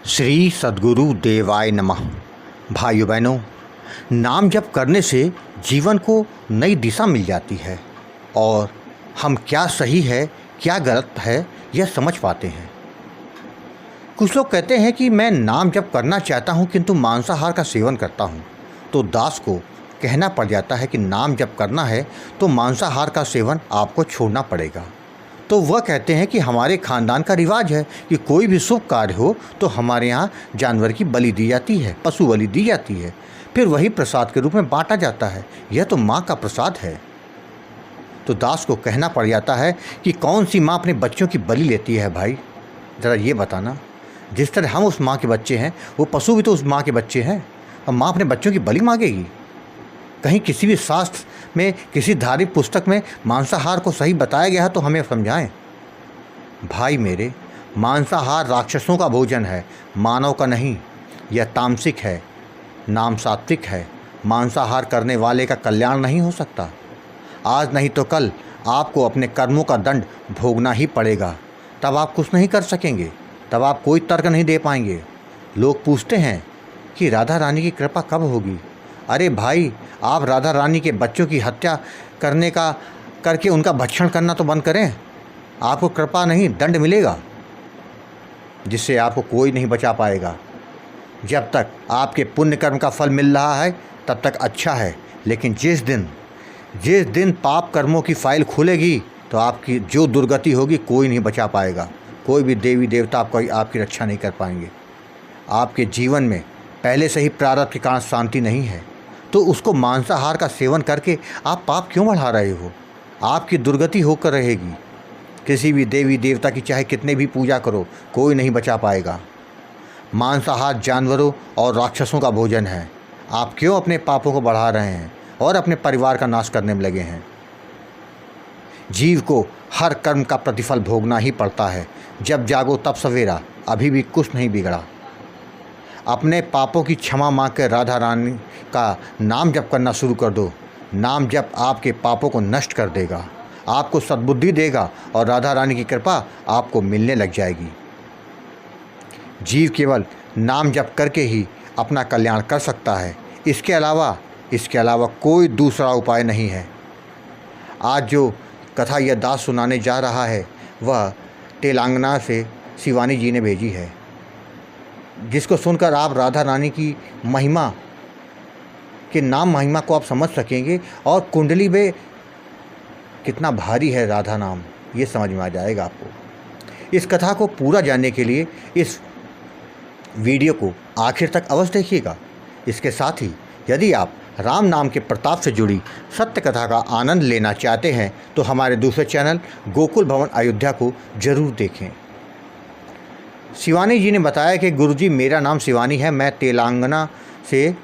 श्री सद्गुरु देवाय नमः। भाइयों बहनों, नाम जप करने से जीवन को नई दिशा मिल जाती है और हम क्या सही है क्या गलत है यह समझ पाते हैं। कुछ लोग कहते हैं कि मैं नाम जप करना चाहता हूं किंतु मांसाहार का सेवन करता हूं, तो दास को कहना पड़ जाता है कि नाम जप करना है तो मांसाहार का सेवन आपको छोड़ना पड़ेगा। तो वह कहते हैं कि हमारे ख़ानदान का रिवाज है कि कोई भी शुभ कार्य हो तो हमारे यहाँ जानवर की बलि दी जाती है, पशु बलि दी जाती है, फिर वही प्रसाद के रूप में बांटा जाता है। यह तो माँ का प्रसाद है। तो दास को कहना पड़ जाता है कि कौन सी माँ अपने बच्चों की बलि लेती है। भाई ज़रा ये बताना, जिस तरह हम उस माँ के बच्चे हैं वो पशु भी तो उस माँ के बच्चे हैं, और माँ अपने बच्चों की बलि मांगेगी? कहीं किसी भी शास्त्र में, किसी धार्मिक पुस्तक में मांसाहार को सही बताया गया है तो हमें समझाएं। भाई मेरे, मांसाहार राक्षसों का भोजन है, मानव का नहीं। यह तामसिक है, नाम सात्विक है। मांसाहार करने वाले का कल्याण नहीं हो सकता। आज नहीं तो कल आपको अपने कर्मों का दंड भोगना ही पड़ेगा। तब आप कुछ नहीं कर सकेंगे, तब आप कोई तर्क नहीं दे पाएंगे। लोग पूछते हैं कि राधा रानी की कृपा कब होगी। अरे भाई, आप राधा रानी के बच्चों की हत्या करके उनका भक्षण करना तो बंद करें। आपको कृपा नहीं, दंड मिलेगा जिससे आपको कोई नहीं बचा पाएगा। जब तक आपके पुण्य कर्म का फल मिल रहा है तब तक अच्छा है, लेकिन जिस दिन पाप कर्मों की फाइल खुलेगी तो आपकी जो दुर्गति होगी कोई नहीं बचा पाएगा। कोई भी देवी देवता आपकी रक्षा नहीं कर पाएंगे। आपके जीवन में पहले से ही प्रारब्ध के कारण शांति नहीं है, तो उसको मांसाहार का सेवन करके आप पाप क्यों बढ़ा रहे हो? आपकी दुर्गति होकर रहेगी। किसी भी देवी देवता की चाहे कितने भी पूजा करो, कोई नहीं बचा पाएगा। मांसाहार जानवरों और राक्षसों का भोजन है। आप क्यों अपने पापों को बढ़ा रहे हैं और अपने परिवार का नाश करने में लगे हैं? जीव को हर कर्म का प्रतिफल भोगना ही पड़ता है। जब जागो तब सवेरा, अभी भी कुछ नहीं बिगड़ा। अपने पापों की क्षमा मांग कर राधा रानी का नाम जप करना शुरू कर दो। नाम जप आपके पापों को नष्ट कर देगा, आपको सद्बुद्धि देगा और राधा रानी की कृपा आपको मिलने लग जाएगी। जीव केवल नाम जप करके ही अपना कल्याण कर सकता है। इसके अलावा कोई दूसरा उपाय नहीं है। आज जो कथा यह दास सुनाने जा रहा है वह तेलंगाना से शिवानी जी ने भेजी है, जिसको सुनकर आप राधा रानी की महिमा के महिमा को आप समझ सकेंगे और कुंडली में कितना भारी है राधा नाम, ये समझ में आ जाएगा आपको। इस कथा को पूरा जानने के लिए इस वीडियो को आखिर तक अवश्य देखिएगा। इसके साथ ही यदि आप राम नाम के प्रताप से जुड़ी सत्य कथा का आनंद लेना चाहते हैं तो हमारे दूसरे चैनल गोकुल भवन अयोध्या को जरूर देखें। शिवानी जी ने बताया कि गुरुजी, मेरा नाम शिवानी है, मैं तेलंगाना से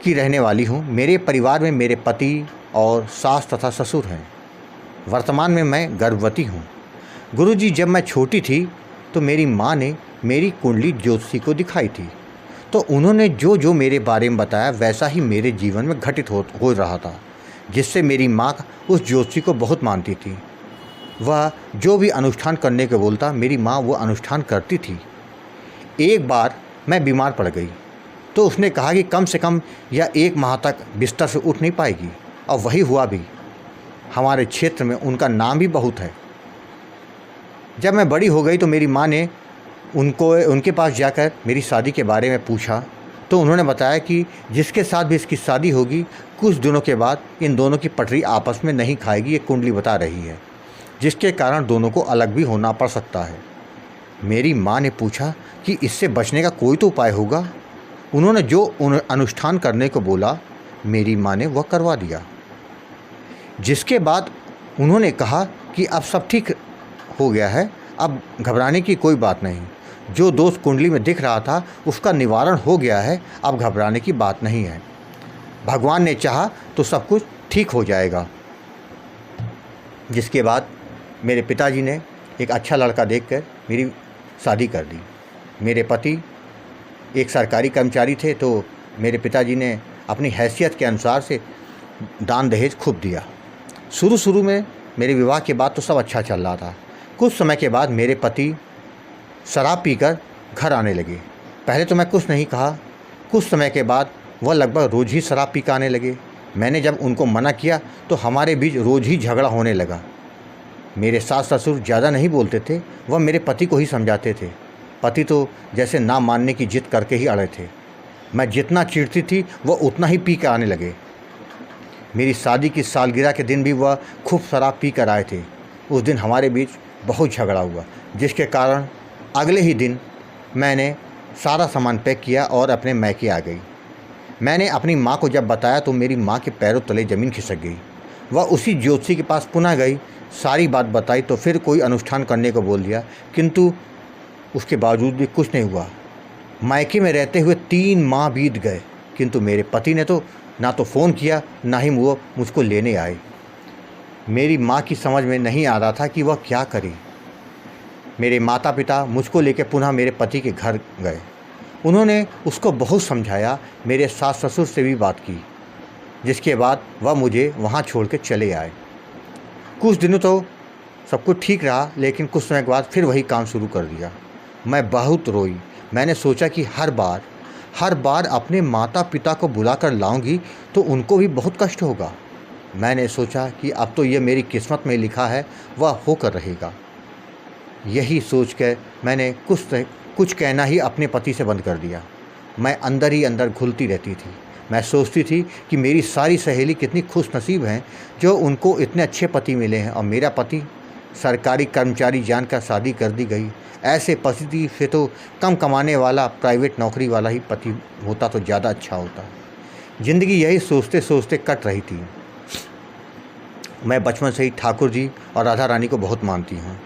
की रहने वाली हूँ। मेरे परिवार में मेरे पति और सास तथा ससुर हैं। वर्तमान में मैं गर्भवती हूँ। गुरुजी, जब मैं छोटी थी तो मेरी माँ ने मेरी कुंडली ज्योतिषी को दिखाई थी, तो उन्होंने जो जो मेरे बारे में बताया वैसा ही मेरे जीवन में घटित हो रहा था, जिससे मेरी माँ उस ज्योतिषी को बहुत मानती थी। वह जो भी अनुष्ठान करने को बोलता मेरी माँ वो अनुष्ठान करती थी। एक बार मैं बीमार पड़ गई तो उसने कहा कि कम से कम यह 1 माह तक बिस्तर से उठ नहीं पाएगी, और वही हुआ भी। हमारे क्षेत्र में उनका नाम भी बहुत है। जब मैं बड़ी हो गई तो मेरी माँ ने उनके पास जाकर मेरी शादी के बारे में पूछा, तो उन्होंने बताया कि जिसके साथ भी इसकी शादी होगी कुछ दिनों के बाद इन दोनों की पटरी आपस में नहीं खाएगी, ये कुंडली बता रही है, जिसके कारण दोनों को अलग भी होना पड़ सकता है। मेरी माँ ने पूछा कि इससे बचने का कोई तो उपाय होगा। उन्होंने जो अनुष्ठान करने को बोला मेरी माँ ने वह करवा दिया, जिसके बाद उन्होंने कहा कि अब सब ठीक हो गया है, अब घबराने की कोई बात नहीं। जो दोष कुंडली में दिख रहा था उसका निवारण हो गया है, अब घबराने की बात नहीं है। भगवान ने चाहा तो सब कुछ ठीक हो जाएगा। जिसके बाद मेरे पिताजी ने एक अच्छा लड़का देखकर मेरी शादी कर दी। मेरे पति एक सरकारी कर्मचारी थे, तो मेरे पिताजी ने अपनी हैसियत के अनुसार से दान दहेज खूब दिया। शुरू में मेरे विवाह के बाद तो सब अच्छा चल रहा था। कुछ समय के बाद मेरे पति शराब पीकर घर आने लगे पहले तो मैं कुछ नहीं कहा। कुछ समय के बाद वह लगभग रोज़ ही शराब पी कर आने लगे। मैंने जब उनको मना किया तो हमारे बीच रोज़ ही झगड़ा होने लगा। मेरे सास ससुर ज़्यादा नहीं बोलते थे, वह मेरे पति को ही समझाते थे। पति तो जैसे ना मानने की जिद करके ही अड़े थे। मैं जितना चिढ़ती थी वह उतना ही पी कर आने लगे। मेरी शादी की सालगिरह के दिन भी वह खूब शराब पी कर आए थे। उस दिन हमारे बीच बहुत झगड़ा हुआ, जिसके कारण अगले ही दिन मैंने सारा सामान पैक किया और अपने मैके आ गई। मैंने अपनी माँ को जब बताया तो मेरी माँ के पैरों तले ज़मीन खिसक गई। वह उसी ज्योतिषी के पास पुनः गई, सारी बात बताई तो फिर कोई अनुष्ठान करने को बोल दिया, किंतु उसके बावजूद भी कुछ नहीं हुआ। मायके में रहते हुए 3 माह बीत गए, किंतु मेरे पति ने तो ना तो फ़ोन किया, ना ही वो मुझको लेने आए। मेरी माँ की समझ में नहीं आ रहा था कि वह क्या करे। मेरे माता पिता मुझको लेकर पुनः मेरे पति के घर गए। उन्होंने उसको बहुत समझाया, मेरे सास ससुर से भी बात की, जिसके बाद वह मुझे वहाँ छोड़ के चले आए। कुछ दिनों तो सब कुछ ठीक रहा, लेकिन कुछ समय के बाद फिर वही काम शुरू कर दिया। मैं बहुत रोई। मैंने सोचा कि हर बार अपने माता पिता को बुला कर लाऊंगी तो उनको भी बहुत कष्ट होगा। मैंने सोचा कि अब तो ये मेरी किस्मत में लिखा है, वह होकर रहेगा। यही सोच कर मैंने कुछ कहना ही अपने पति से बंद कर दिया। मैं अंदर ही अंदर घुलती रहती थी। मैं सोचती थी कि मेरी सारी सहेली कितनी खुशनसीब हैं जो उनको इतने अच्छे पति मिले हैं, और मेरा पति सरकारी कर्मचारी जानकर शादी कर दी गई। ऐसे पति से तो कम कमाने वाला प्राइवेट नौकरी वाला ही पति होता तो ज़्यादा अच्छा होता। ज़िंदगी यही सोचते सोचते कट रही थी। मैं बचपन से ही ठाकुर जी और राधा रानी को बहुत मानती हूँ।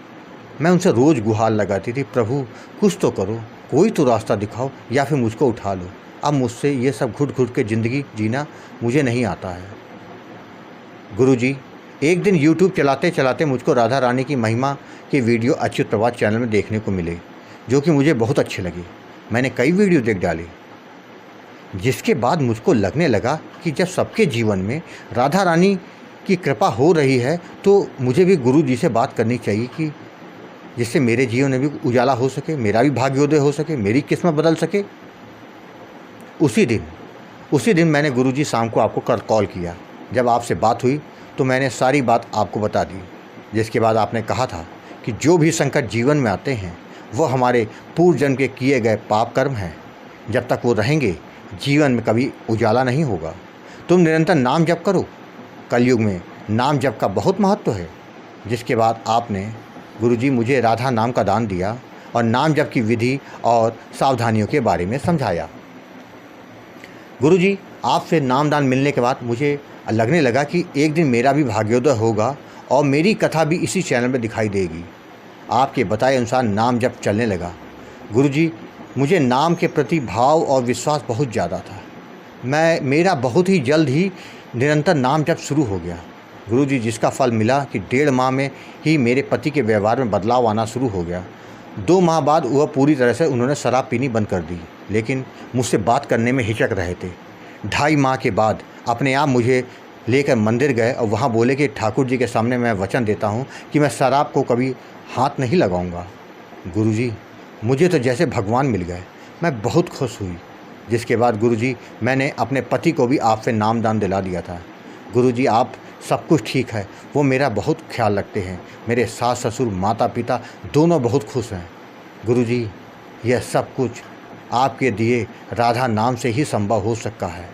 मैं उनसे रोज़ गुहार लगाती थी, प्रभु कुछ तो करो, कोई तो रास्ता दिखाओ या फिर मुझको उठा लो। अब मुझसे ये सब घुट घुट के ज़िंदगी जीना मुझे नहीं आता है। गुरुजी, एक दिन YouTube चलाते चलाते मुझको राधा रानी की महिमा के वीडियो अच्युत प्रभात चैनल में देखने को मिले, जो कि मुझे बहुत अच्छे लगे। मैंने कई वीडियो देख डाले, जिसके बाद मुझको लगने लगा कि जब सबके जीवन में राधा रानी की कृपा हो रही है तो मुझे भी गुरु जी से बात करनी चाहिए, कि जिससे मेरे जीवन में भी उजाला हो सके, मेरा भी भाग्योदय हो सके, मेरी किस्मत बदल सके। उसी दिन मैंने गुरुजी शाम को आपको कॉल किया। जब आपसे बात हुई तो मैंने सारी बात आपको बता दी, जिसके बाद आपने कहा था कि जो भी संकट जीवन में आते हैं वो हमारे पूर्व जन्म के किए गए पाप कर्म हैं। जब तक वो रहेंगे जीवन में कभी उजाला नहीं होगा। तुम निरंतर नाम जप करो, कलयुग में नाम जप का बहुत महत्व है। जिसके बाद आपने गुरुजी मुझे राधा नाम का दान दिया और नाम जप की विधि और सावधानियों के बारे में समझाया। गुरुजी, आपसे नामदान मिलने के बाद मुझे लगने लगा कि एक दिन मेरा भी भाग्योदय होगा और मेरी कथा भी इसी चैनल में दिखाई देगी। आपके बताए अनुसार नाम जप चलने लगा। गुरुजी, मुझे नाम के प्रति भाव और विश्वास बहुत ज़्यादा था। मेरा बहुत ही जल्द ही निरंतर नाम जप शुरू हो गया। गुरुजी, जिसका फल मिला कि 1.5 माह में ही मेरे पति के व्यवहार में बदलाव आना शुरू हो गया। 2 माह बाद वह पूरी तरह से उन्होंने शराब पीनी बंद कर दी, लेकिन मुझसे बात करने में हिचक रहे थे। 2.5 माह के बाद अपने आप मुझे लेकर मंदिर गए और वहाँ बोले कि ठाकुर जी के सामने मैं वचन देता हूँ कि मैं शराब को कभी हाथ नहीं लगाऊंगा। गुरुजी, मुझे तो जैसे भगवान मिल गए। मैं बहुत खुश हुई। जिसके बाद गुरुजी, मैंने अपने पति को भी आपसे नामदान दिला दिया था। गुरुजी, आप सब कुछ ठीक है, वो मेरा बहुत ख्याल रखते हैं। मेरे सास ससुर माता पिता दोनों बहुत खुश हैं। गुरुजी, यह सब कुछ आपके दिए राधा नाम से ही संभव हो सकता है।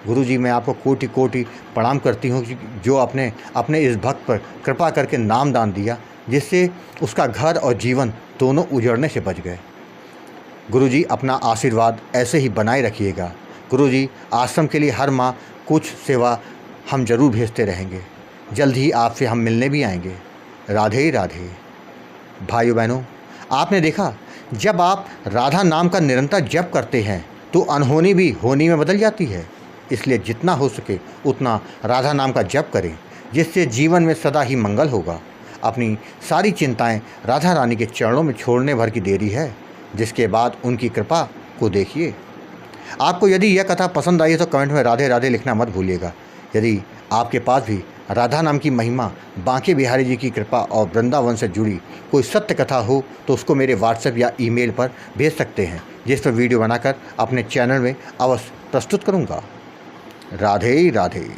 गुरुजी, मैं आपको कोटि कोटि प्रणाम करती हूँ जो अपने इस भक्त पर कृपा करके नाम दान दिया, जिससे उसका घर और जीवन दोनों उजड़ने से बच गए। गुरुजी, अपना आशीर्वाद ऐसे ही बनाए रखिएगा। गुरुजी, आश्रम के लिए हर माह कुछ सेवा हम जरूर भेजते रहेंगे। जल्द ही आपसे हम मिलने भी आएंगे। राधे राधे। भाइयों बहनों, आपने देखा, जब आप राधा नाम का निरंतर जप करते हैं तो अनहोनी भी होनी में बदल जाती है। इसलिए जितना हो सके उतना राधा नाम का जप करें, जिससे जीवन में सदा ही मंगल होगा। अपनी सारी चिंताएं राधा रानी के चरणों में छोड़ने भर की देरी है, जिसके बाद उनकी कृपा को देखिए। आपको यदि यह कथा पसंद आई है तो कमेंट में राधे राधे लिखना मत भूलिएगा। यदि आपके पास भी राधा नाम की महिमा, बांके बिहारी जी की कृपा और वृंदावन से जुड़ी कोई सत्य कथा हो तो उसको मेरे व्हाट्सएप या ईमेल पर भेज सकते हैं, जिस पर वीडियो बनाकर अपने चैनल में अवश्य प्रस्तुत करूँगा। राधे राधे।